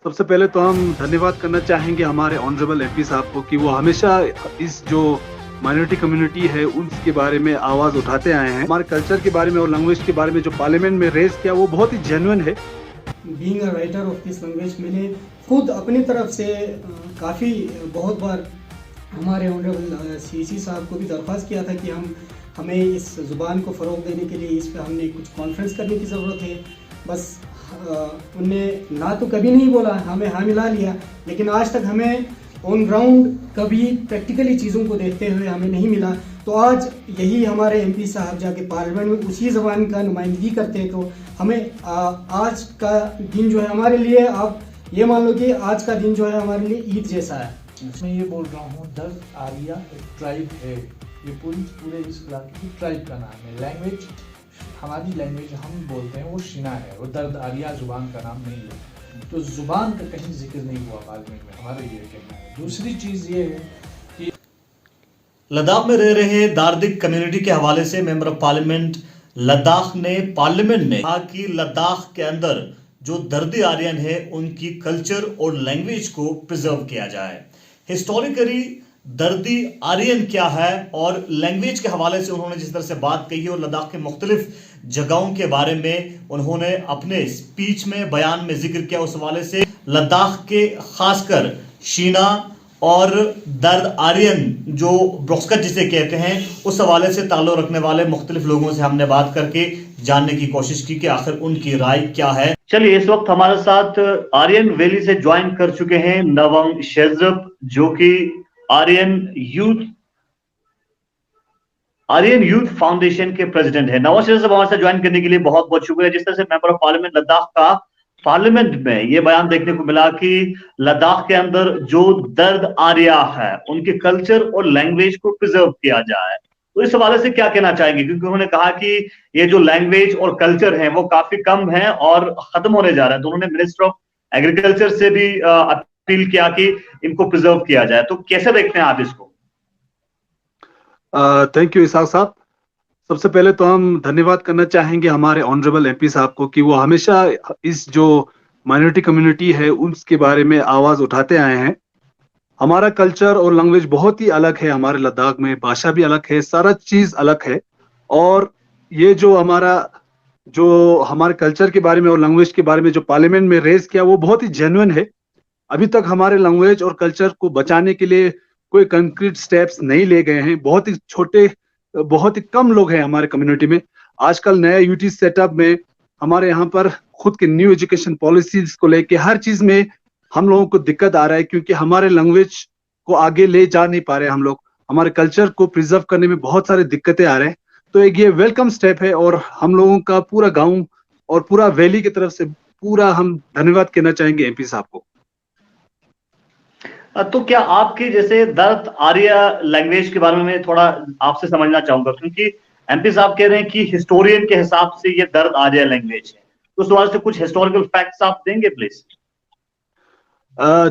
सबसे पहले तो हम धन्यवाद करना चाहेंगे हमारे ऑनरेबल एमपी साहब को कि वो हमेशा इस जो माइनॉरिटी कम्युनिटी है उसके बारे में आवाज उठाते आए हैं। हमारे कल्चर के बारे में और लैंग्वेज के बारे में जो पार्लियामेंट में रेज किया वो बहुत ही जेन्युइन है। Being a writer of this language, मैंने खुद अपनी तरफ से काफ़ी बहुत बार हमारे ऑनरेबल सीसी साहब को भी दरख्वास्त किया था कि हमें इस ज़ुबान को फ़रोग देने के लिए इस पर हमने कुछ कॉन्फ्रेंस करने की ज़रूरत है। बस उनने ना तो कभी नहीं बोला, हमें हाँ मिला लिया, लेकिन आज तक हमें ऑन ग्राउंड कभी प्रैक्टिकली चीज़ों को देखते हुए हमें नहीं मिला। तो आज यही हमारे एमपी साहब जाके पार्लियामेंट में उसी ज़बान का नुमाइंदगी करते हैं, तो हमें आज का दिन जो है हमारे लिए, आप ये मान लो कि आज का दिन जो है हमारे लिए ईद जैसा है। मैं ये बोल रहा हूँ, दर्द आर्या एक ट्राइब है, ये पूरे इस इलाके की ट्राइब का नाम है। लैंग्वेज, हमारी लैंग्वेज हम बोलते हैं वो शिना है, वो दर्द आर्या जुबान का नाम नहीं है। तो जुबान का कहीं जिक्र नहीं हुआ पार्लियामेंट में, हमारा ये कहना है। दूसरी चीज़ ये है कि लद्दाख में रह रहे दार्दिक कम्युनिटी के हवाले से मेंबर ऑफ पार्लियामेंट लद्दाख ने पार्लियामेंट में कहा कि लद्दाख के अंदर जो दर्दी आर्यन है उनकी कल्चर और लैंग्वेज को प्रिजर्व किया जाए। हिस्टोरिकली दर्दी आर्यन क्या है और लैंग्वेज के हवाले से उन्होंने जिस तरह से बात कही है और लद्दाख के मुख्तलिफ जगहों के बारे में उन्होंने अपने स्पीच में बयान में जिक्र किया, उस हवाले से लद्दाख के खासकर शीना और दर्द आर्यन जो ब्रोस्कट जिसे कहते हैं उस हवाले से ताल्लुक रखने वाले मुख्तलिफ लोगों से हमने बात करके जानने की कोशिश की कि आखिर उनकी राय क्या है। चलिए, इस वक्त हमारे साथ आर्यन वैली से ज्वाइन कर चुके हैं नवंग शेजब, जो कि आर्यन यूथ फाउंडेशन के प्रेसिडेंट है। नवाज शेजब हमारे साथ ज्वाइन करने के लिए बहुत बहुत शुक्रिया। जिस तरह से मेंबर ऑफ पार्लियामेंट लद्दाख का पार्लियामेंट में ये बयान देखने को मिला कि लद्दाख के अंदर जो दर्द आर्या है उनके कल्चर और लैंग्वेज को प्रिजर्व किया जाए, तो इस हवाले से क्या कहना चाहेंगे? क्योंकि उन्होंने कहा कि ये जो लैंग्वेज और कल्चर है वो काफी कम है और खत्म होने जा रहा है। तो उन्होंने मिनिस्टर ऑफ एग्रीकल्चर से भी अपील किया कि इनको प्रिजर्व किया जाए। तो कैसे देखते हैं आप इसको? थैंक यू इसाक साहब। सबसे पहले तो हम धन्यवाद करना चाहेंगे हमारे ऑनरेबल एमपी साहब को कि वो हमेशा इस जो माइनॉरिटी कम्युनिटी है उसके बारे में आवाज उठाते आए हैं। हमारा कल्चर और लैंग्वेज बहुत ही अलग है, हमारे लद्दाख में भाषा भी अलग है, सारा चीज अलग है। और ये जो हमारे कल्चर के बारे में और लैंग्वेज के बारे में जो पार्लियामेंट में रेज किया वो बहुत ही जेन्युइन है। अभी तक हमारे लैंग्वेज और कल्चर को बचाने के लिए कोई कंक्रीट स्टेप्स नहीं ले गए हैं। बहुत ही कम लोग हैं हमारे कम्युनिटी में। आजकल नया यूटी सेटअप में हमारे यहाँ पर खुद के न्यू एजुकेशन पॉलिसीज को लेके हर चीज में हम लोगों को दिक्कत आ रहा है, क्योंकि हमारे लैंग्वेज को आगे ले जा नहीं पा रहे हम लोग। हमारे कल्चर को प्रिजर्व करने में बहुत सारी दिक्कतें आ रहे हैं। तो एक ये वेलकम स्टेप है और हम लोगों का पूरा गांव और पूरा वैली की तरफ से पूरा हम धन्यवाद कहना चाहेंगे एमपी साहब को। तो क्या आपके जैसे दर्द आर्या लैंग्वेज के बारे में मैं थोड़ा आपसे समझना चाहूंगा, क्योंकि एमपी साहब कह रहे हैं कि हिस्टोरियन के हिसाब से ये दर्द आर्या लैंग्वेज है, तो उस वजह से कुछ हिस्टोरिकल फैक्ट्स आप देंगे प्लीज?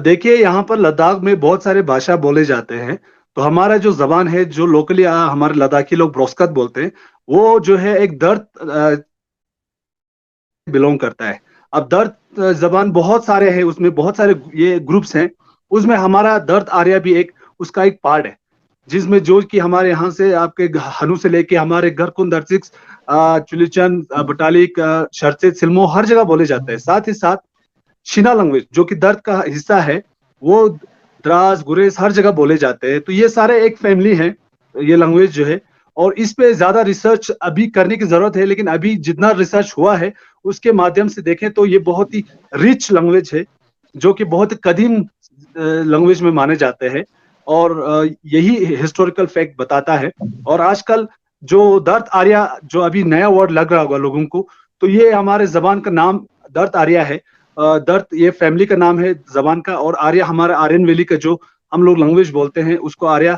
देखिए, यहाँ पर लद्दाख में बहुत सारे भाषा बोले जाते हैं। तो हमारा जो जबान है जो लोकली हमारे लद्दाखी लोग ब्रोस्कत बोलते हैं, वो जो है एक दर्द बिलोंग करता है। अब दर्द जबान बहुत सारे हैं, उसमें बहुत सारे ये ग्रुप्स हैं। उसमें हमारा दर्द आर्या भी उसका एक पार्ट है, जिसमें जो कि हमारे यहाँ से आपके हनु से लेके हमारे घरकुन दर्शिक्स चुलिचन बटालिक शर्चे सिल्मो हर जगह बोले जाते हैं। साथ ही साथ शिना लैंग्वेज जो कि दर्द का हिस्सा है, वो द्रास गुरेज हर जगह बोले जाते हैं। तो ये सारे एक फैमिली है, ये लैंग्वेज जो है। और इस पे ज्यादा रिसर्च अभी करने की जरूरत है, लेकिन अभी जितना रिसर्च हुआ है उसके माध्यम से देखें तो ये बहुत ही रिच लैंग्वेज है, जो कि बहुत कदीम लैंग्वेज में माने जाते हैं। और यही हिस्टोरिकल फैक्ट बताता है। और आजकल जो दर्द आर्या जो अभी नया वर्ड लग रहा होगा लोगों को, तो ये हमारे जबान का नाम दर्द आर्या है। दर्द ये फैमिली का नाम है जबान का, और आर्या हमारा आर्यन वैली का जो हम लोग लैंग्वेज बोलते हैं उसको आर्या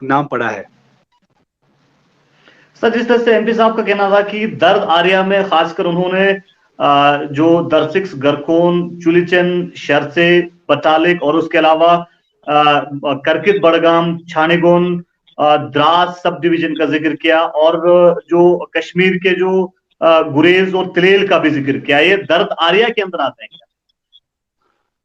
नाम पड़ा है। सर, जिस तरह से एमपी साहब का कहना था कि दर्द आर्या में खासकर उन्होंने जो दर्शिक्स गरकोन चुलिचन शर्से पटालिक और उसके अलावा करकित बड़गाम छानेगोन द्रास सब डिवीजन का जिक्र किया, और जो कश्मीर के जो गुरेज और तिलेल का भी जिक्र किया। ये दर्द आर्या के अंदर आते हैं क्या?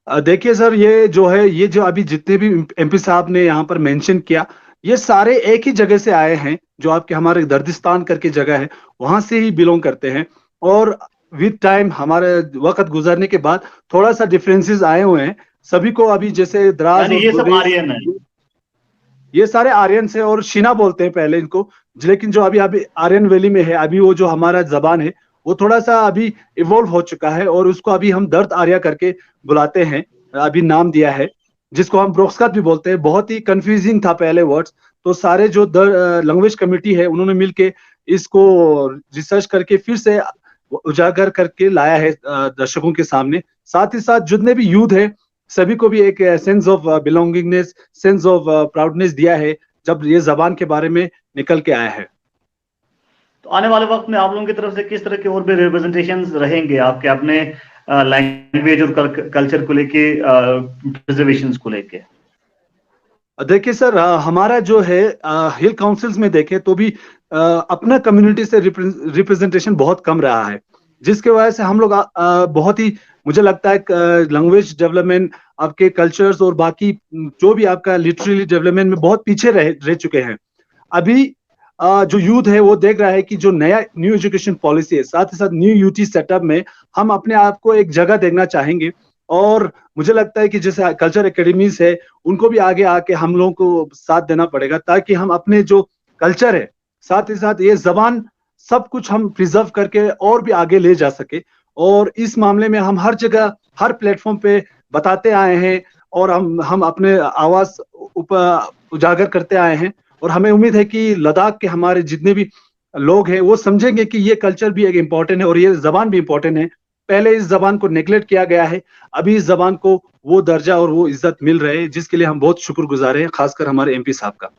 देखिए सर, ये जो है, ये जो अभी जितने भी एमपी साहब ने यहाँ पर मेंशन किया, ये सारे एक ही जगह से आए हैं, जो आपके हमारे दर्दिस्तान करके जगह है, वहां से ही बिलोंग करते हैं। और विद टाइम, हमारे वक्त गुजरने के बाद थोड़ा सा डिफरेंसेस आए हुए हैं सभी को। अभी जैसे द्रास यानी और ये सब गुरेज, आर्यन है। ये सारे आर्यन है, और शीना बोलते हैं पहले इनको। लेकिन जो अभी अभी आर्यन वैली में है, अभी वो जो हमारा जबान है, वो थोड़ा सा अभी इवोल्व हो चुका है, और उसको अभी हम दर्द आर्या करके बुलाते हैं, अभी नाम दिया है, जिसको हम ब्रोक्सकत भी बोलते हैं। बहुत ही कंफ्यूजिंग था पहले वर्ड्स। तो सारे जो लैंग्वेज कमेटी है, उन्होंने मिलके इसको रिसर्च करके फिर से उजागर करके लाया है दर्शकों के सामने। साथ ही साथ जितने भी यूथ है, सभी को भी एक sense of belongingness, sense of proudness दिया है, जब ये जबान के बारे में निकल के आया है। तो आने वाले वक्त में आप लोगों की तरफ से किस तरह के और भी रिप्रेजेंटेशन रहेंगे आपके अपने लैंग्वेज और कल्चर को लेके, प्रिजर्वेशन को लेके? देखिए सर, हमारा जो है हिल काउंसिल्स में देखें तो भी अपना कम्युनिटी से रिप्रेजेंटेशन बहुत कम रहा है, जिसके वजह से हम लोग बहुत ही, मुझे लगता है, लैंग्वेज डेवलपमेंट, आपके कल्चर्स और बाकी जो भी आपका लिटरेरी डेवलपमेंट में बहुत पीछे रह चुके हैं। अभी जो यूथ है वो देख रहा है कि जो नया न्यू एजुकेशन पॉलिसी है, साथ ही साथ न्यू यूटी सेटअप में हम अपने आप को एक जगह देखना चाहेंगे। और मुझे लगता है कि जैसे कल्चर एकेडमीज है, उनको भी आगे आके हम लोगों को साथ देना पड़ेगा, ताकि हम अपने जो कल्चर है, साथ ही साथ ये जबान, सब कुछ हम प्रिजर्व करके और भी आगे ले जा सके। और इस मामले में हम हर जगह, हर प्लेटफॉर्म पे बताते आए हैं, और हम अपने आवाज उजागर करते आए हैं। और हमें उम्मीद है कि लद्दाख के हमारे जितने भी लोग हैं, वो समझेंगे कि ये कल्चर भी एक इम्पोर्टेंट है और ये जबान भी इम्पोर्टेंट है। पहले इस जबान को नेग्लेक्ट किया गया है, अभी इस जबान को वो दर्जा और वो इज्जत मिल रहे हैं, जिसके लिए हम बहुत शुक्रगुजार हैं, खासकर हमारे एमपी साहब का।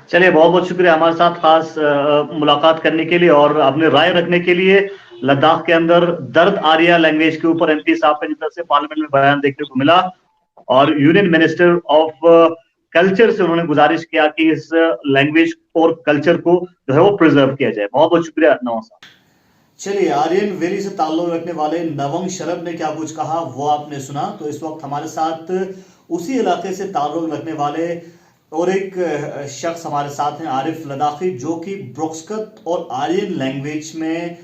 चलिए, बहुत बहुत शुक्रिया हमारे साथ खास मुलाकात करने के लिए और अपने राय रखने के लिए। लद्दाख के अंदर दर्द आर्या लैंग्वेज के ऊपर एमपी साहब की तरफ से पार्लियामेंट में बयान देखने को मिला, और यूनियन मिनिस्टर ऑफ कल्चर से उन्होंने गुजारिश किया कि इस लैंग्वेज और कल्चर को जो है वो प्रिजर्व किया जाए। बहुत बहुत शुक्रिया नवाज साहब। चलिए, आर्यन वैली से ताल्लुक रखने वाले नवंग शरफ ने क्या कुछ कहा वो आपने सुना। तो इस वक्त हमारे साथ उसी इलाके से ताल्लुक रखने वाले और एक शख्स हमारे साथ हैं, आरिफ लद्दाखी, जो कि ब्रोक्सकत और आर्यन लैंग्वेज में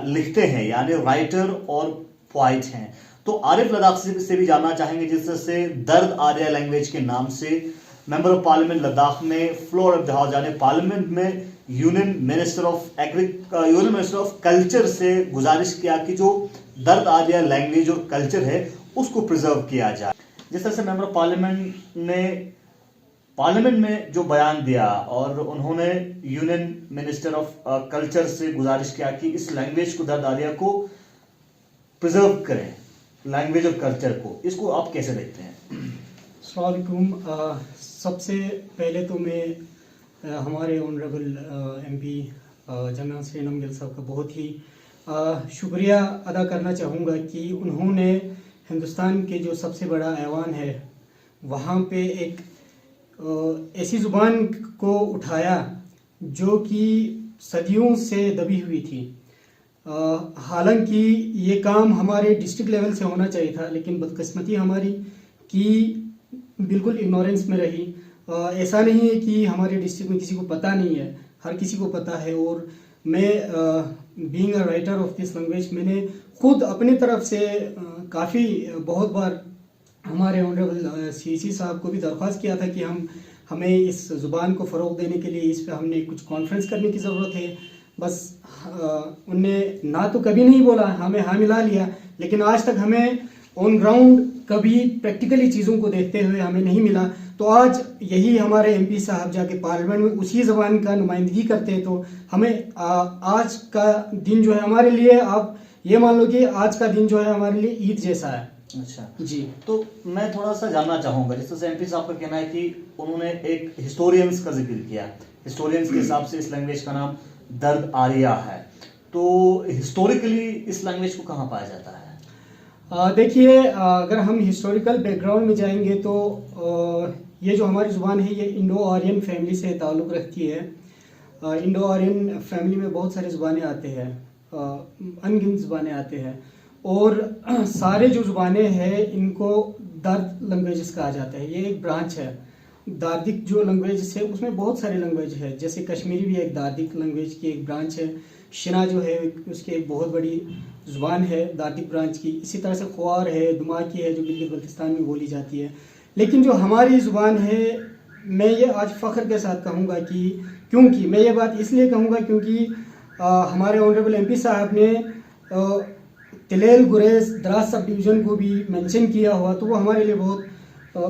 लिखते हैं, यानी राइटर और पोइट हैं। तो आरिफ लद्दाखी से भी जानना चाहेंगे, जिस तरह से दर्द आर्या लैंग्वेज के नाम से मेंबर ऑफ पार्लियामेंट लद्दाख ने फ्लोर ऑफ द हाउस यानी पार्लियामेंट में यूनियन मिनिस्टर ऑफ कल्चर से गुजारिश किया कि जो दर्द आर्या लैंग्वेज और कल्चर है उसको प्रिजर्व किया जाए। जिस तरह से मेंबर ऑफ पार्लियामेंट ने पार्लियामेंट में जो बयान दिया, और उन्होंने यूनियन मिनिस्टर ऑफ कल्चर से गुजारिश किया कि इस लैंग्वेज को, दर्द आर्या को प्रिजर्व करें, लैंग्वेज और कल्चर को, इसको आप कैसे देखते हैं? अस्सलाम वालेकुम। सबसे पहले तो मैं हमारे ऑनरेबल एमपी जनाब श्रीनम गिल साहब का बहुत ही शुक्रिया अदा करना चाहूँगा कि उन्होंने हिंदुस्तान के जो सबसे बड़ा ऐवान है वहाँ पे एक ऐसी ज़ुबान को उठाया जो कि सदियों से दबी हुई थी। हालांकि ये काम हमारे डिस्ट्रिक्ट लेवल से होना चाहिए था, लेकिन बदकिस्मती हमारी कि बिल्कुल इग्नोरेंस में रही। ऐसा नहीं है कि हमारे डिस्ट्रिक्ट में किसी को पता नहीं है, हर किसी को पता है। और मैं being a writer of this language, मैंने खुद अपनी तरफ से काफ़ी बहुत बार हमारे ऑनरेबल सीसी साहब को भी दरख्वास्त किया था कि हमें इस ज़ुबान को फ़रोग़ देने के लिए इस पर हमने कुछ कॉन्फ्रेंस करने की ज़रूरत है। बस उनने ना तो कभी नहीं बोला, हमें हाँ मिला लिया, लेकिन आज तक हमें ऑन ग्राउंड कभी प्रैक्टिकली चीज़ों को देखते हुए हमें नहीं मिला। तो आज यही हमारे एमपी साहब जाके पार्लियामेंट में उसी ज़बान का नुमाइंदगी करते हैं, तो हमें आज का दिन जो है हमारे लिए, आप ये मान लो कि आज का दिन जो है हमारे लिए ईद जैसा है। अच्छा जी, तो मैं थोड़ा सा जानना चाहूँगा, जिस तरह से एमपी साहब का कहना है कि उन्होंने एक हिस्टोरियंस का जिक्र किया, हिस्टोरियंस के हिसाब से इस लैंग्वेज का नाम दर्द आर्या है, तो हिस्टोरिकली इस लैंग्वेज को कहाँ पाया जाता है? देखिए, अगर हम हिस्टोरिकल बैकग्राउंड में जाएंगे तो ये जो हमारी ज़ुबान है ये इंडो आर्यन फैमिली से ताल्लुक़ रखती है। इंडो आर्यन फैमिली में बहुत सारी ज़ुबानें आते हैं, अनगिनत ज़ुबानें आते हैं, और सारे जो ज़ुबानें हैं इनको दर्द लैंग्वेजेस कहा जाता है। ये एक ब्रांच है। दार्दिक जो लैंग्वेज है उसमें बहुत सारे लैंग्वेज है, जैसे कश्मीरी भी एक दार्दिक लैंग्वेज की एक ब्रांच है। शिना जो है उसकी एक बहुत बड़ी ज़ुबान है दार्दिक ब्रांच की। इसी तरह से ख्वार है, दुमाकी है जो गिलगित बल्तिस्तान में बोली जाती है। लेकिन जो हमारी ज़ुबान है, मैं ये आज फ़ख्र के साथ कहूँगा कि क्योंकि मैं ये बात इसलिए कहूँगा क्योंकि हमारे ऑनरेबल एमपी साहब ने तिलेल गुरेज द्रास सब डिवीज़न को भी मेंशन किया हुआ, तो वो हमारे लिए बहुत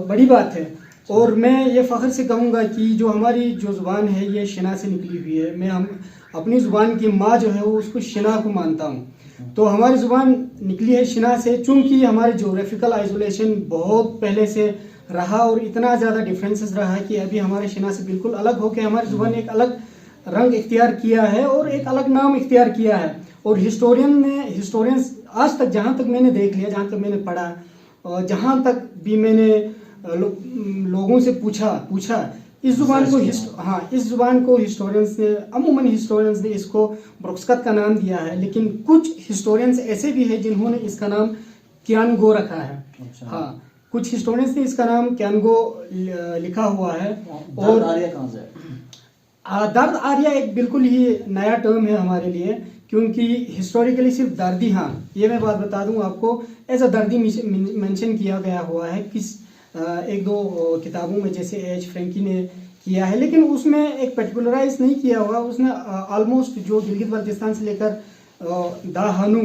बड़ी बात है। और मैं ये फ़ख्र से कहूँगा कि जो हमारी जो ज़ुबान है ये शिना से निकली हुई है। मैं हम अपनी ज़ुबान की माँ जो है वो उसको शिना को मानता हूँ। तो हमारी ज़ुबान निकली है शिना से, चूँकि हमारे जोग्राफिकल आइसोलेशन बहुत पहले से रहा और इतना ज़्यादा डिफरेंसेस रहा है कि अभी हमारे शिना से बिल्कुल अलग होकर हमारी ज़ुबान एक अलग रंग इख्तियार किया है और एक अलग नाम इख्तियार किया है। और हिस्टोरियंस आज तक जहाँ तक मैंने देख लिया, जहाँ तक मैंने पढ़ा और जहाँ तक भी मैंने लोगों से पूछा इस ज़ुबान को हिस्टोरियंस ने, अमूमन हिस्टोरियंस ने इसको ब्रोक्सकत का नाम दिया है, लेकिन कुछ हिस्टोरियंस ऐसे भी हैं जिन्होंने इसका नाम क्यानगो रखा है। अच्छा। हाँ, कुछ हिस्टोरियंस ने इसका नाम क्यानगो लिखा हुआ है। और आर्या कहाँ से? दर्द आर्या एक बिल्कुल ही नया टर्म है हमारे लिए, क्योंकि हिस्टोरिकली सिर्फ दर्दी, हाँ ये मैं बात बता दूं आपको, एज अ दर्दी मेंशन किया गया हुआ है किस एक दो किताबों में, जैसे एच फ्रेंकी ने किया है, लेकिन उसमें एक पर्टिकुलराइज नहीं किया हुआ। उसने ऑलमोस्ट जो गिलगित बल्तिस्तान से लेकर दाहानू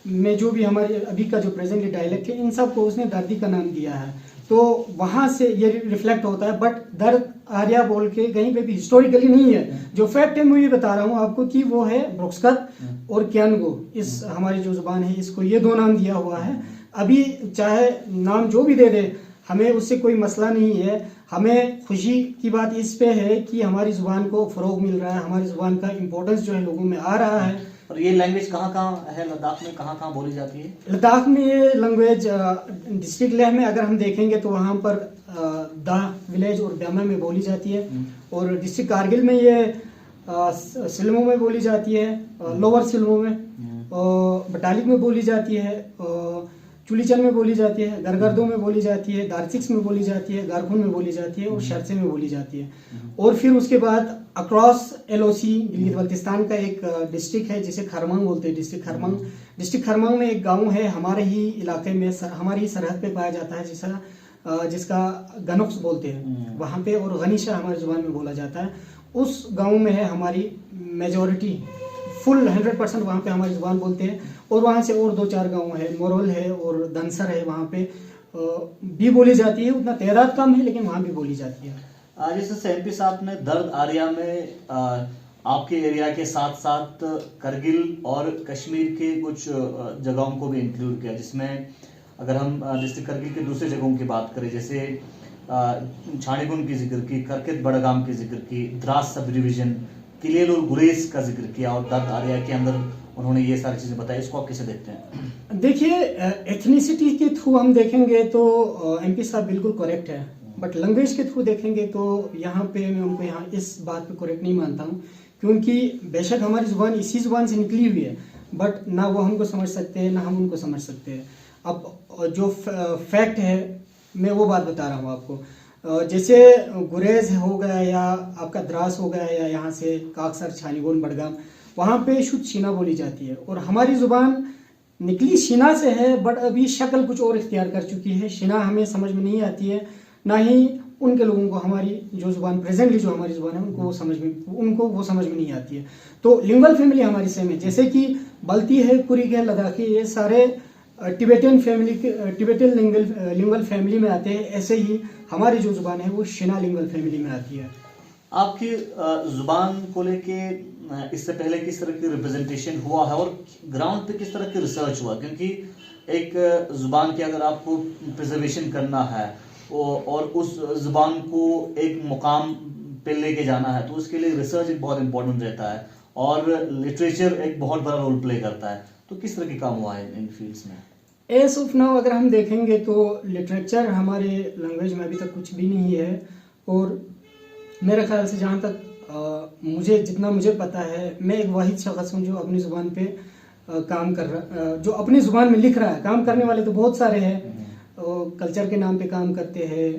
में जो भी हमारे अभी का जो प्रेजेंट डायलेक्ट है, इन सब को उसने दर्दी का नाम दिया है। तो वहाँ से ये रिफ्लेक्ट होता है। बट दर्द आर्या बोल के कहीं पे भी हिस्टोरिकली नहीं है। जो फैक्ट है मैं ये बता रहा हूँ आपको कि वो है ब्रोक्सकत और क्यानगो। इस हमारी जो जुबान है इसको ये दो नाम दिया हुआ है। अभी चाहे नाम जो भी दे दे, हमें उससे कोई मसला नहीं है। हमें खुशी की बात इस पे है कि हमारी ज़ुबान को फ़रोग मिल रहा है, हमारी ज़ुबान का इम्पोर्टेंस जो है लोगों में आ रहा है। और ये लैंग्वेज कहाँ है लद्दाख में, कहाँ बोली जाती है? लद्दाख में ये लैंग्वेज डिस्ट्रिक्ट लेह में अगर हम देखेंगे तो वहाँ पर दाह विलेज और ब्यामा में बोली जाती है, और डिस्ट्रिक्ट कारगिल में ये सिल्मो में बोली जाती है, लोअर सिल्मो में, बटालिक में बोली जाती है, चुलीचन में बोली जाती है, गरगर्दो में बोली जाती है, दारसिक्स में बोली जाती है, गारखुन में बोली जाती है और शर्से में बोली जाती है। और फिर उसके बाद अक्रॉस एलओसी गिलगित बल्तिस्तान का एक डिस्ट्रिक्ट है जिसे खरमंग बोलते हैं, डिस्ट्रिक्ट खरमंग में एक गांव है हमारे ही इलाके में, हमारी ही सरहद पे पाया जाता है, जिसका गनुक्स बोलते हैं वहाँ पे, और गनीशा हमारी जुबान में बोला जाता है। उस गाँव में है हमारी मेजॉरिटी, फुल 100% वहाँ पे हमारी जुबान बोलते हैं। और वहाँ से और 2-4 गाँव है, मोरल है और दनसर है, वहाँ पे भी बोली जाती है। उतना तादाद कम है लेकिन वहाँ भी बोली जाती है। जैसे एमपी साहब ने दर्द आर्या में आपके एरिया के साथ साथ करगिल और कश्मीर के कुछ जगहों को भी इंक्लूड किया, जिसमें अगर हम डिस्ट्रिक्ट करगिल के दूसरे जगहों की बात करें, जैसे छानीगुन की जिक्र की, करकित बड़गाम की जिक्र की, द्रास सब डिवीजन, तिलेल और गुरेज का जिक्र किया, और दर्द आर्या के अंदर उन्होंने ये सारी चीज़ें बताई। इसको आप कैसे देखते हैं? देखिए, एथनिसिटी के थ्रू हम देखेंगे तो एमपी साहब बिल्कुल करेक्ट है, बट लैंग्वेज के थ्रू देखेंगे तो यहाँ पे मैं उनको यहाँ इस बात पे करेक्ट नहीं मानता हूँ, क्योंकि बेशक हमारी ज़ुबान इसी ज़ुबान से निकली हुई है, बट ना वो हमको समझ सकते हैं ना हम उनको समझ सकते हैं। अब जो फैक्ट है मैं वो बात बता रहा हूँ आपको। जैसे गुरेज हो गया या आपका द्रास हो गया या यहाँ से काकसर, छानीगुन, बड़गाम, वहाँ पे शुद्ध शीना बोली जाती है। और हमारी ज़ुबान निकली शीना से है, बट अभी शक्ल कुछ और इख्तियार कर चुकी है। शीना हमें समझ में नहीं आती है, ना ही उनके लोगों को हमारी जो ज़ुबान प्रेजेंटली जो हमारी ज़ुबान है उनको वो समझ में नहीं आती है। तो लिंगुअल फैमिली हमारी सेम है, जैसे कि बल्ती है, कुरिक है, लद्दाखी, ये सारे टिबेटियन लिंगुअल फैमिली में आते हैं। ऐसे ही हमारी जो ज़ुबान है वो शिना लिंगुअल फैमिली में आती है। आपकी ज़ुबान को लेके इससे पहले किस तरह की रिप्रेजेंटेशन हुआ है और ग्राउंड पे किस तरह की रिसर्च हुआ? क्योंकि एक ज़ुबान की अगर आपको प्रिजर्वेशन करना है और उस ज़ुबान को एक मुकाम पे लेके जाना है, तो उसके लिए रिसर्च एक बहुत इंपॉर्टेंट रहता है और लिटरेचर एक बहुत बड़ा रोल प्ले करता है। तो किस तरह की काम हुआ है इन फील्ड्स में? एज ऑफ नाउ अगर हम देखेंगे तो लिटरेचर हमारे लैंग्वेज में अभी तक कुछ भी नहीं है। और मेरे ख्याल से जहाँ तक जितना मुझे पता है, मैं एक वाहिद शख्स हूँ जो अपनी ज़ुबान पे काम कर रहा, जो अपनी ज़ुबान में लिख रहा है। काम करने वाले तो बहुत सारे हैं, कल्चर के नाम पे काम करते हैं,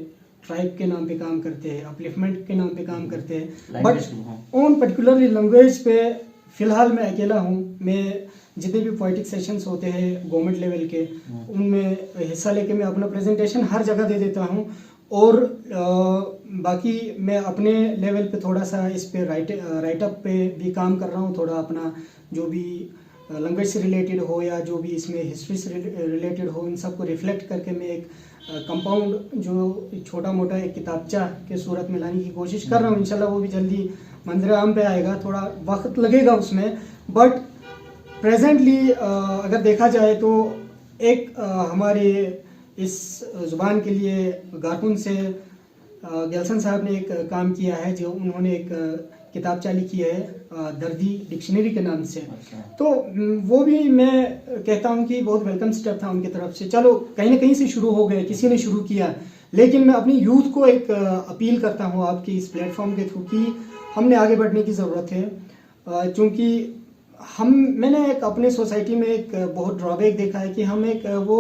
ट्राइब के नाम पे काम करते हैं, अपलिफ्टमेंट के नाम पे काम करते हैं, बट ऑन पर्टिकुलरली लैंग्वेज पे फ़िलहाल मैं अकेला हूँ। मैं जितने भी पोइटिक सेशंस होते हैं गवर्नमेंट लेवल के, उनमें हिस्सा लेके मैं अपना प्रेजेंटेशन हर जगह दे देता हूँ। और बाकी मैं अपने लेवल पे थोड़ा सा इस पे राइटअप पे भी काम कर रहा हूँ। थोड़ा अपना जो भी लैंग्वेज से रिलेटेड हो या जो भी इसमें हिस्ट्री से रिलेटेड हो, इन सबको रिफ्लेक्ट करके मैं एक कंपाउंड जो छोटा मोटा एक किताबचा के सूरत में लाने की कोशिश कर रहा हूँ। इंशाल्लाह वो भी जल्दी मंजर आम पे आएगा, थोड़ा वक्त लगेगा उसमें, बट प्रेजेंटली अगर देखा जाए तो एक हमारे इस ज़ुबान के लिए गारकुन से गेल्सन साहब ने एक काम किया है, जो उन्होंने एक किताबचा लिखी है दर्दी डिक्शनरी के नाम से। तो वो भी मैं कहता हूँ कि बहुत वेलकम स्टेप था उनकी तरफ से। चलो कहीं ना कहीं से शुरू हो गए, किसी ने शुरू किया, लेकिन मैं अपनी यूथ को एक अपील करता हूँ आपके इस प्लेटफॉर्म के थ्रू कि हमने आगे बढ़ने की ज़रूरत है। क्योंकि मैंने एक अपने सोसाइटी में एक बहुत ड्रॉबैक देखा है कि हम एक वो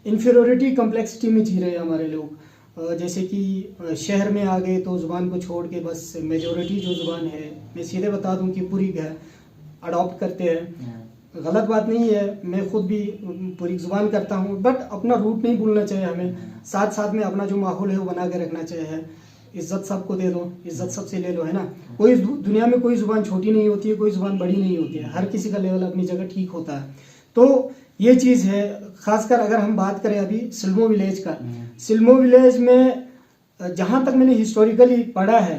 इन्फीरियोरिटी कम्प्लेक्सिटी में जी रहे हैं हमारे लोग। जैसे कि शहर में आ गए तो ज़ुबान को छोड़ के बस मेजॉरिटी जो ज़ुबान है, मैं सीधे बता दूं कि पूरी अडॉप्ट करते हैं। गलत बात नहीं है, मैं खुद भी पूरी ज़ुबान करता हूं, बट अपना रूट नहीं भूलना चाहिए हमें। साथ साथ में अपना जो माहौल है वो बना के रखना चाहिए। इज्जत सबको दे दो, इज्जत सबसे ले लो, है ना। कोई दुनिया में कोई ज़ुबान छोटी नहीं होती है, कोई ज़ुबान बड़ी नहीं होती है, हर किसी का लेवल अपनी जगह ठीक होता है। तो ये चीज़ है। खासकर अगर हम बात करें अभी सिल्मो विलेज का, सिल्मो विलेज में जहाँ तक मैंने हिस्टोरिकली पढ़ा है,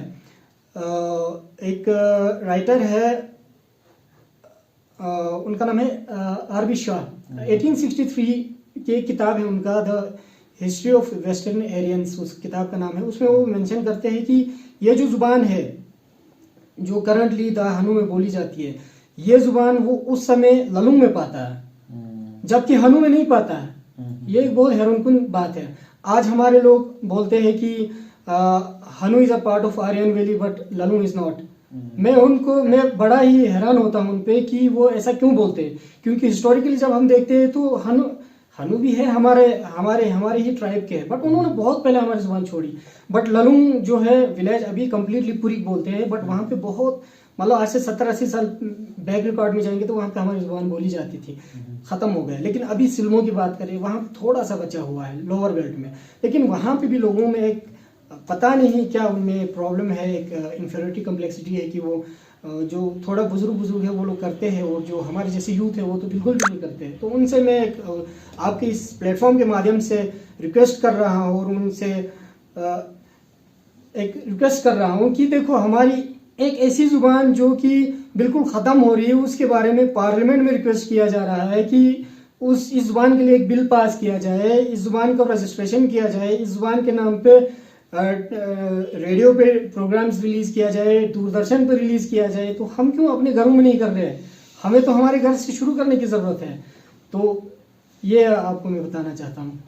एक राइटर है, उनका नाम है आर बी शाह। 1863 की एक किताब है उनका, the history of western Aryans उस किताब का नाम है। उसमें वो मेंशन करते हैं कि ये जो ज़ुबान है जो करंटली द हनु में बोली जाती है, ये ज़ुबान वो उस समय ललुंग में पाता है, जबकि हनु में नहीं पाता है। ये एक बहुत हैरानकुन बात है। आज हमारे लोग बोलते हैं कि Hanu is a part of Aryan valley but Lalung is not. मैं बड़ा ही हैरान होता हूं उन पे कि वो ऐसा क्यों बोलते हैं, क्योंकि हिस्टोरिकली जब हम देखते हैं तो हनु भी है हमारे ही ट्राइब के हैं, बट उन्होंने बहुत पहले हमारी जुबान छोड़ी। बट ललुंग जो है विलेज अभी कंप्लीटली पूरी बोलते हैं, बट वहाँ पे बहुत मतलब आज से 70-80 साल बैक रिकॉर्ड में जाएंगे तो वहाँ पे हमारी जुबान बोली जाती थी, खत्म हो गया। लेकिन अभी सिल्मो की बात करें, वहाँ थोड़ा सा बचा हुआ है लोअर बेल्ट में, लेकिन वहाँ पे भी लोगों में एक पता नहीं क्या उनमें प्रॉब्लम है, एक इन्फीरियरिटी कम्प्लेक्सिटी है कि वो जो थोड़ा बुजुर्ग है वो लोग करते हैं, और जो हमारे जैसे यूथ है वो तो बिल्कुल भी नहीं करते हैं। तो उनसे मैं आपके इस प्लेटफॉर्म के माध्यम से रिक्वेस्ट कर रहा हूँ, और उनसे एक रिक्वेस्ट कर रहा हूँ कि देखो हमारी एक ऐसी जुबान जो कि बिल्कुल ख़त्म हो रही है, उसके बारे में पार्लियामेंट में रिक्वेस्ट किया जा रहा है कि इस जुबान के लिए एक बिल पास किया जाए, इस जुबान का रजिस्ट्रेशन किया जाए, इस जुबान के नाम पे रेडियो पे प्रोग्राम्स रिलीज़ किया जाए, दूरदर्शन पे रिलीज़ किया जाए। तो हम क्यों अपने घरों में नहीं कर रहे हैं? हमें तो हमारे घर से शुरू करने की ज़रूरत है। तो ये आपको मैं बताना चाहता हूँ।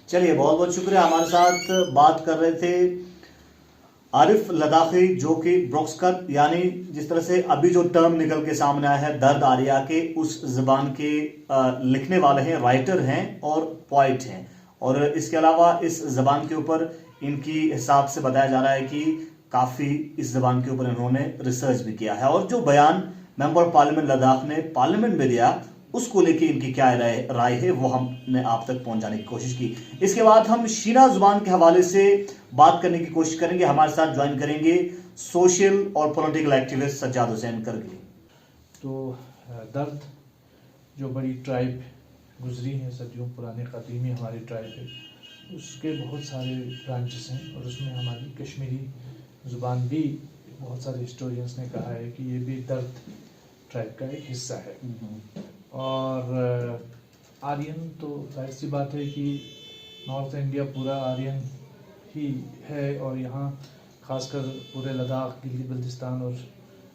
चलिए, बहुत बहुत शुक्रिया। हमारे साथ बात कर रहे थे आरिफ लद्दाखी, जो कि ब्रोक्सकत यानी जिस तरह से अभी जो टर्म निकल के सामने आया है दर्द आरिया के, उस जबान के लिखने वाले हैं, राइटर हैं और पोइट हैं। और इसके अलावा इस जबान के ऊपर इनकी हिसाब से बताया जा रहा है कि काफ़ी इस जबान के ऊपर इन्होंने रिसर्च भी किया है, और जो बयान मेंबर पार्लियामेंट लद्दाख ने पार्लियामेंट में दिया उसको लेके इनकी क्या राय है वो हमने आप तक पहुंचाने की कोशिश की। इसके बाद हम शीना जुबान के हवाले से बात करने की कोशिश करेंगे। हमारे साथ ज्वाइन करेंगे सोशल और पॉलिटिकल एक्टिविस्ट सज्जाद हुसैन करगी। तो दर्द जो बड़ी ट्राइब गुजरी है, सदियों पुरानी कदीमी हमारी ट्राइब है, उसके बहुत सारे ब्रांचेस हैं, और उसमें हमारी कश्मीरी ज़ुबान भी बहुत सारे हिस्टोरियंस ने कहा है कि ये भी दर्द ट्राइब का एक हिस्सा है। और आर्यन तो जाहिर सी बात है कि नॉर्थ इंडिया पूरा आर्यन ही है, और यहाँ खासकर पूरे लद्दाख, गिलगित बल्तिस्तान और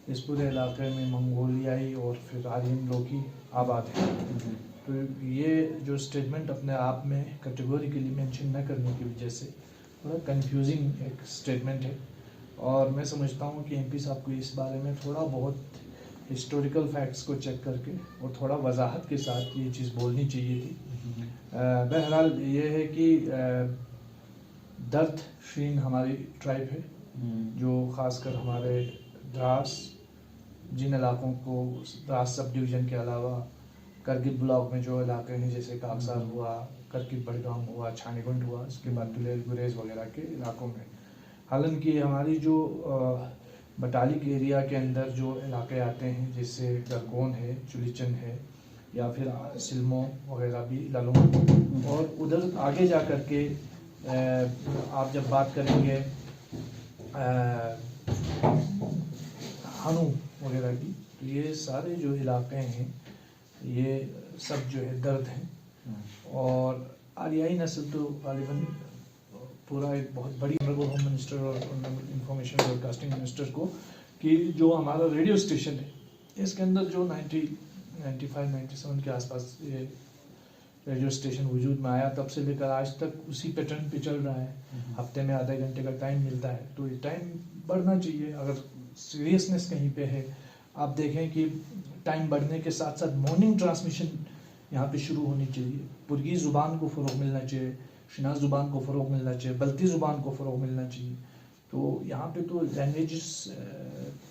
इस पूरे इलाके में मंगोलियाई और फिर आर्यन लोग ही आबाद हैं। तो ये जो स्टेटमेंट अपने आप में कैटेगोरिकली मेंशन न करने की वजह से थोड़ा कंफ्यूजिंग एक स्टेटमेंट है, और मैं समझता हूँ कि एमपी साहब को इस बारे में थोड़ा बहुत हिस्टोरिकल फैक्ट्स को चेक करके और थोड़ा वजाहत के साथ ये चीज़ बोलनी चाहिए थी। बहरहाल ये है कि दर्द शीन हमारी ट्राइब है, जो ख़ासकर हमारे द्रास, जिन इलाकों को द्रास सब डिवीज़न के अलावा करगिल ब्लॉक में जो इलाके हैं जैसे कागसार हुआ, करगिल बड़गाम हुआ, छानीगुंड हुआ, इसके बाद तुलेर गुरेज वगैरह के इलाकों में, हालांकि हमारी जो बटालिक एरिया के अंदर जो इलाके आते हैं जैसे गरगोन है, चुलीचन है, या फिर सिल्मो वगैरह भी ललों, और उधर आगे जा कर के आप जब बात करेंगे हनु वगैरह की, तो ये सारे जो इलाके हैं ये सब जो है दर्द हैं। और आरियाई नस्ल तो गालिबन पूरा एक बहुत बड़ी ऑनरेबल होम मिनिस्टर और इंफॉर्मेशन ब्रॉडकास्टिंग मिनिस्टर को कि जो हमारा रेडियो स्टेशन है इसके अंदर जो 95-97 के आसपास ये रेडियो स्टेशन वजूद में आया, तब से लेकर आज तक उसी पैटर्न पे चल रहा है। हफ्ते में आधे घंटे का टाइम मिलता है, तो ये टाइम बढ़ना चाहिए अगर सीरियसनेस कहीं पे है। आप देखें कि टाइम बढ़ने के साथ साथ मॉर्निंग ट्रांसमिशन यहाँ पे शुरू होनी चाहिए। पुर्गी ज़ुबान को फ़रोग मिलना चाहिए, शिनाज़ ज़ुबान को फ़रोग मिलना चाहिए, बल्ती ज़ुबान को फ़रोग मिलना चाहिए। तो यहाँ पे तो लैंग्वेजेस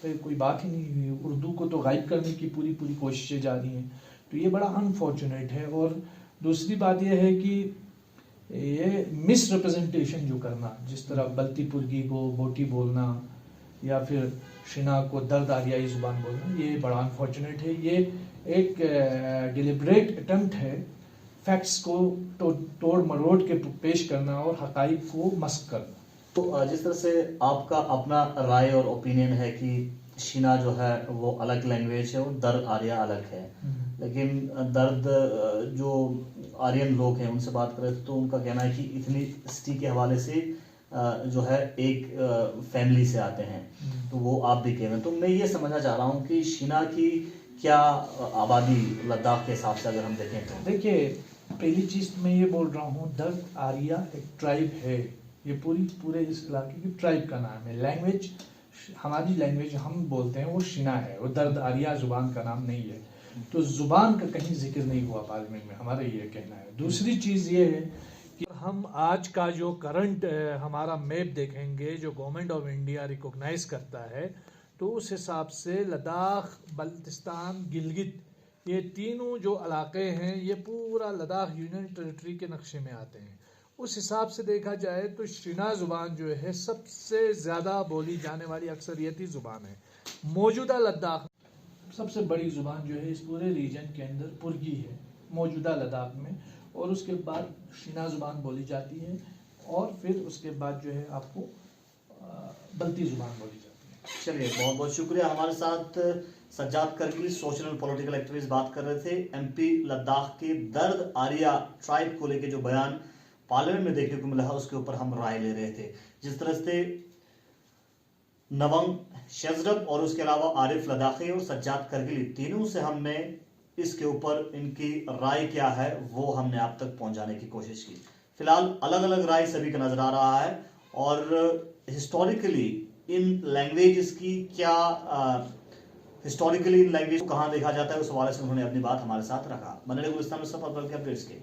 पे कोई बात ही नहीं हुई। उर्दू को तो गायब करने की पूरी कोशिशें जा रही हैं, तो ये बड़ा अनफॉर्चुनेट है। और दूसरी बात यह है कि ये मिस रिप्रेजेंटेशन जो करना, जिस तरह बल्ती पुर्गी को बोटी बोलना या फिर शिना को दर्द आरियाई ज़ुबान बोलना, ये बड़ा अनफॉर्चुनेट है। ये एक डिलिब्रेट अटेम्प्ट है फैक्ट्स को तोड़ मरोड़ के पेश करना और हकाइक को मस्क करना। तो जिस तरह से आपका अपना राय और ओपिनियन है कि शिना जो है वो अलग लैंग्वेज है और दर्द आर्या अलग है, लेकिन दर्द जो आर्यन लोग हैं उनसे बात करें तो उनका कहना है कि इथनिसिटी के हवाले से जो है एक फैमिली से आते हैं, तो वो आप भी कह रहे हैं। तो मैं ये समझना चाह रहा हूँ कि शिना की क्या आबादी लद्दाख के हिसाब से अगर हम देखें तो? देखिए, पहली चीज़ मैं ये बोल रहा हूँ, दर्द आर्या एक ट्राइब है, ये पूरे इस इलाके की ट्राइब का नाम है। लैंग्वेज, हमारी लैंग्वेज हम बोलते हैं वो शिना है, वो दर्द आर्या ज़ुबान का नाम नहीं है। तो ज़ुबान का कहीं जिक्र नहीं हुआ पार्लियामेंट में, हमारा ये कहना है। दूसरी चीज़ ये है कि हम आज का जो करंट हमारा मैप देखेंगे जो गवर्नमेंट ऑफ इंडिया रिकॉग्नाइज करता है, तो उस हिसाब से लद्दाख, बल्तिस्तान, गिलगित, ये तीनों जो इलाके हैं ये पूरा लद्दाख यूनियन टेरिटरी के नक्शे में आते हैं। उस हिसाब से देखा जाए तो शिना ज़ुबान जो है सबसे ज़्यादा बोली जाने वाली अक्सरियती ज़ुबान है। मौजूदा लद्दाख सबसे बड़ी ज़ुबान जो है इस पूरे रीजन के अंदर पुर्गी है मौजूदा लद्दाख में, और उसके बाद शिना ज़ुबान बोली जाती है, और फिर उसके बाद जो है आपको बल्ती ज़ुबान बोली जाती है। चलिए, बहुत बहुत शुक्रिया। हमारे साथ Sajjad Kargil, social and political activist बात कर रहे थे। एमपी लद्दाख के दर्द आर्या ट्राइब को लेके जो बयान पार्लियामेंट में देखने को मिला है उसके ऊपर हम राय ले रहे थे। जिस तरह से नवंग शेजरब और उसके अलावा आरिफ लद्दाखी और सज्जाद करगिल, तीनों से हमने इसके ऊपर इनकी राय क्या है वो हमने आप तक पहुंचाने की कोशिश की। फिलहाल अलग अलग राय सभी का नजर आ रहा है, और हिस्टोरिकली इन लैंग्वेजेस की क्या हिस्टोरिकली इन लैंग्वेज को कहाँ देखा जाता है उस हवाले से उन्होंने अपनी बात हमारे साथ रखा। बने रहिए गुलिस्तान में सब अपडेट्स के।